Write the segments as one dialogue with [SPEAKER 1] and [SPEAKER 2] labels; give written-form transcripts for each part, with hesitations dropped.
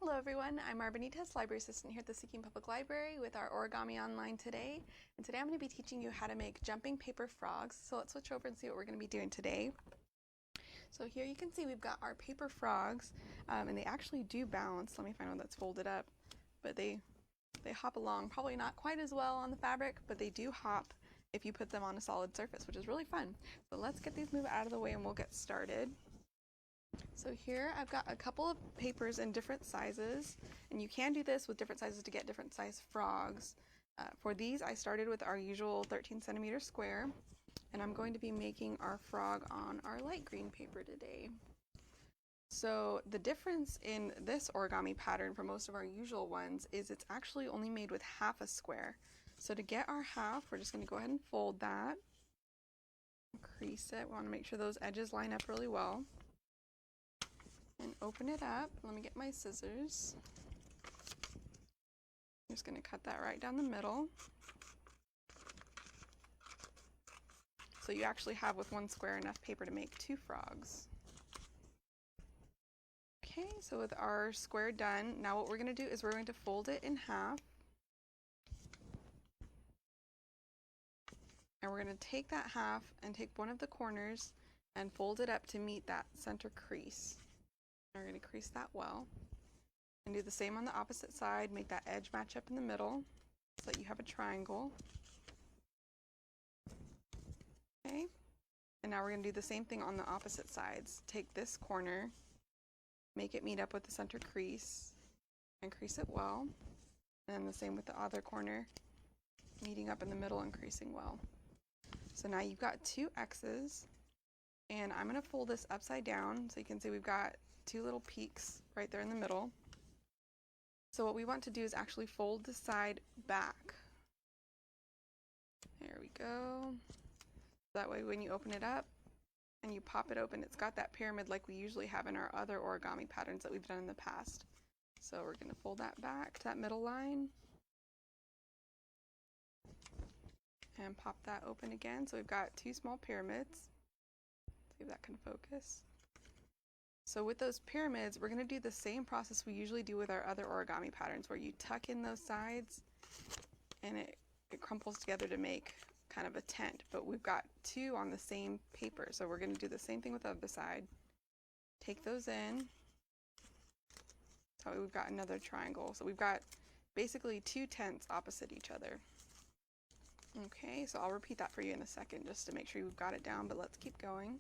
[SPEAKER 1] Hello everyone, I'm Mara Benitez, Library Assistant here at the Seeking Public Library with our Origami Online today. And today I'm going to be teaching you how to make jumping paper frogs. So let's switch over and see what we're going to be doing today. So here you can see we've got our paper frogs, and they actually do bounce. Let me find one that's folded up, but they hop along, probably not quite as well on the fabric, but they do hop if you put them on a solid surface, which is really fun. So let's get these moved out of the way and we'll get started. So here I've got a couple of papers in different sizes, and you can do this with different sizes to get different size frogs. For these I started with our usual 13 centimeter square, and I'm going to be making our frog on our light green paper today. So the difference in this origami pattern from most of our usual ones is it's actually only made with half a square. So to get our half, we're just going to go ahead and fold that, crease it. We want to make sure those edges line up really well. And open it up. Let me get my scissors. I'm just going to cut that right down the middle. So you actually have with one square enough paper to make two frogs. Okay, so with our square done, now what we're going to do is we're going to fold it in half. And we're going to take that half and take one of the corners and fold it up to meet that center crease. We're going to crease that well. And do the same on the opposite side, make that edge match up in the middle so that you have a triangle. Okay, and now we're going to do the same thing on the opposite sides. Take this corner, make it meet up with the center crease, and crease it well. And then the same with the other corner, meeting up in the middle and creasing well. So now you've got two X's, and I'm going to fold this upside down so you can see we've got two little peaks right there in the middle. So what we want to do is actually fold the side back. There we go. That way when you open it up and you pop it open, it's got that pyramid like we usually have in our other origami patterns that we've done in the past. So we're going to fold that back to that middle line and pop that open again. So we've got two small pyramids. See if that can focus. So with those pyramids, we're going to do the same process we usually do with our other origami patterns, where you tuck in those sides and it crumples together to make kind of a tent. But we've got two on the same paper, so we're going to do the same thing with the other side. Take those in. So we've got another triangle. So we've got basically two tents opposite each other. Okay, so I'll repeat that for you in a second just to make sure you've got it down, but let's keep going.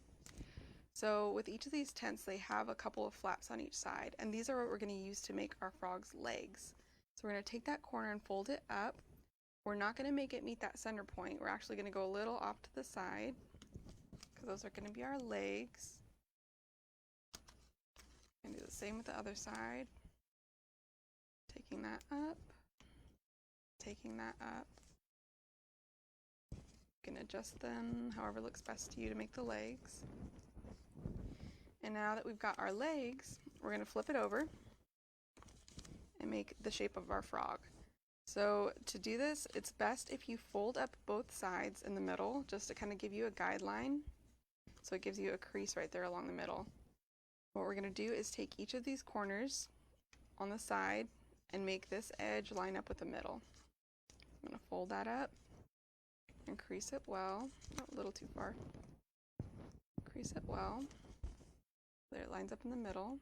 [SPEAKER 1] So with each of these tents, they have a couple of flaps on each side, and these are what we're going to use to make our frog's legs. So we're going to take that corner and fold it up. We're not going to make it meet that center point. We're actually going to go a little off to the side, because those are going to be our legs. And do the same with the other side. Taking that up, taking that up. You can adjust them however looks best to you to make the legs. And now that we've got our legs, we're going to flip it over and make the shape of our frog. So to do this, it's best if you fold up both sides in the middle, just to kind of give you a guideline. So it gives you a crease right there along the middle. What we're going to do is take each of these corners on the side and make this edge line up with the middle. I'm going to fold that up and crease it well. Oh, a little too far. Crease it well. There it lines up in the middle.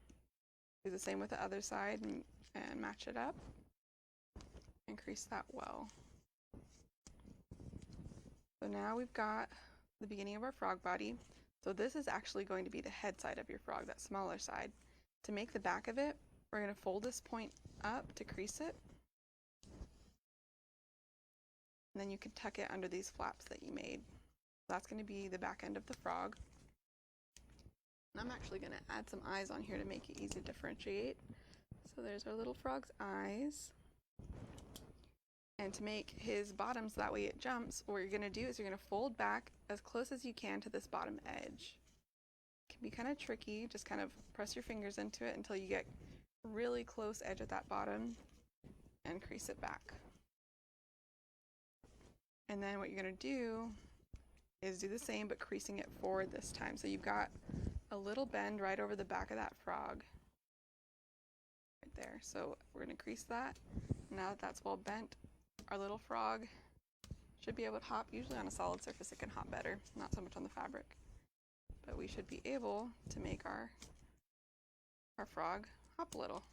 [SPEAKER 1] Do the same with the other side and match it up. And crease that well. So now we've got the beginning of our frog body. So this is actually going to be the head side of your frog, that smaller side. To make the back of it, we're going to fold this point up to crease it. And then you can tuck it under these flaps that you made. That's going to be the back end of the frog. And I'm actually going to add some eyes on here to make it easy to differentiate. So there's our little frog's eyes. And to make his bottom so that way it jumps, what you're going to do is you're going to fold back as close as you can to this bottom edge. It can be kind of tricky. Just kind of press your fingers into it until you get a really close edge at that bottom and crease it back. And then what you're going to do is do the same, but creasing it forward this time. So you've got a little bend right over the back of that frog. there. So we're going to crease that. Now that that's well bent, our little frog should be able to hop. Usually on a solid surface it can hop better, not so much on the fabric. But we should be able to make our frog hop a little.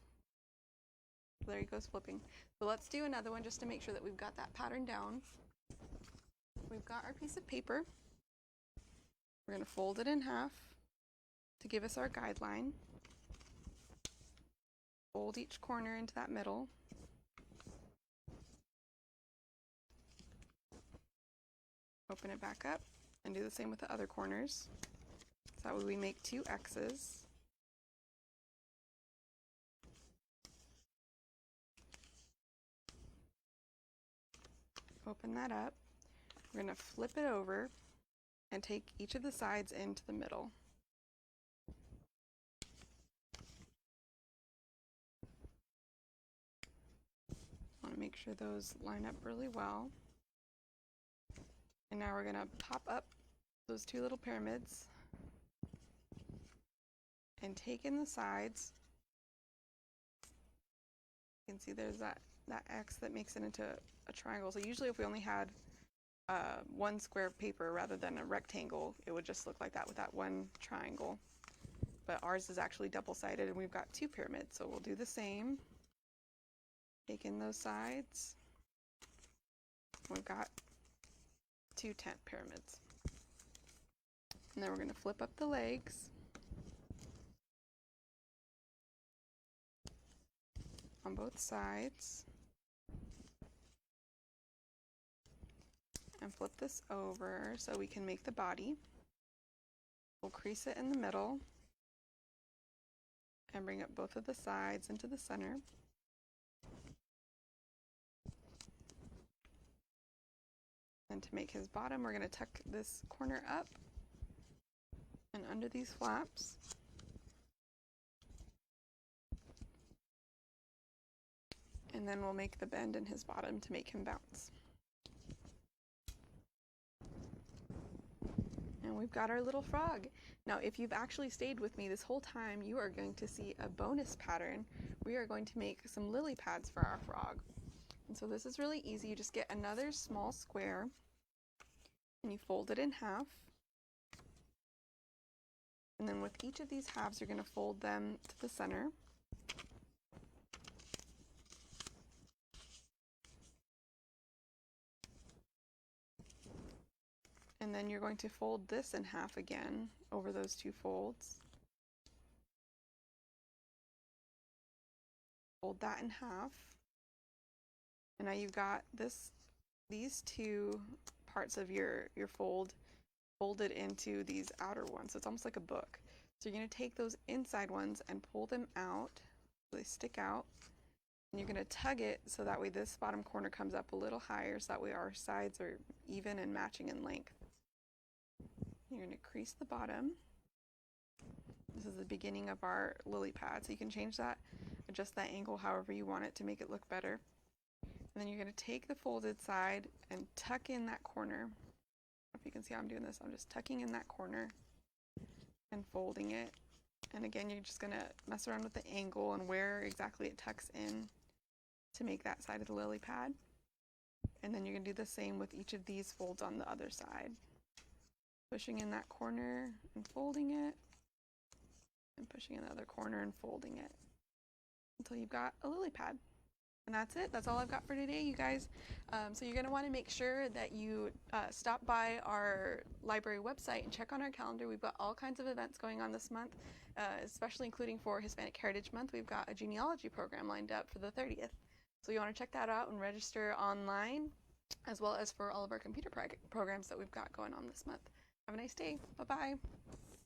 [SPEAKER 1] There he goes flipping. So let's do another one just to make sure that we've got that pattern down. We've got our piece of paper. We're going to fold it in half to give us our guideline. Fold each corner into that middle. Open it back up and do the same with the other corners. So that way we make 2 X's. Open that up. We're going to flip it over and take each of the sides into the middle. Want to make sure those line up really well. And now we're going to pop up those 2 little pyramids and take in the sides. You can see there's that X that makes it into a triangle. So usually if we only had one square of paper rather than a rectangle, it would just look like that with that one triangle. But ours is actually double-sided and we've got 2 pyramids. So we'll do the same. Take in those sides. We've got 2 tent pyramids. And then we're going to flip up the legs on both sides. And flip this over so we can make the body. We'll crease it in the middle and bring up both of the sides into the center. And to make his bottom, we're going to tuck this corner up and under these flaps. And then we'll make the bend in his bottom to make him bounce. And we've got our little frog. Now, if you've actually stayed with me this whole time, you are going to see a bonus pattern. We are going to make some lily pads for our frog. And so this is really easy. You just get another small square and you fold it in half. And then with each of these halves, you're going to fold them to the center. And then you're going to fold this in half again over those 2 folds. Fold that in half. And now you've got these 2 parts of your fold folded into these outer ones. So it's almost like a book. So you're going to take those inside ones and pull them out so they stick out. And you're going to tug it so that way this bottom corner comes up a little higher so that way our sides are even and matching in length. You're going to crease the bottom. This is the beginning of our lily pad, so you can change that, adjust that angle however you want it to make it look better. And then you're going to take the folded side and tuck in that corner. If you can see how I'm doing this, I'm just tucking in that corner and folding it. And again, you're just going to mess around with the angle and where exactly it tucks in to make that side of the lily pad. And then you're going to do the same with each of these folds on the other side. Pushing in that corner and folding it, and pushing in the other corner and folding it until you've got a lily pad. And that's it. That's all I've got for today, you guys. So you're going to want to make sure that you stop by our library website and check on our calendar. We've got all kinds of events going on this month, especially including for Hispanic Heritage Month. We've got a genealogy program lined up for the 30th. So you want to check that out and register online, as well as for all of our computer programs that we've got going on this month. Have a nice day. Bye-bye.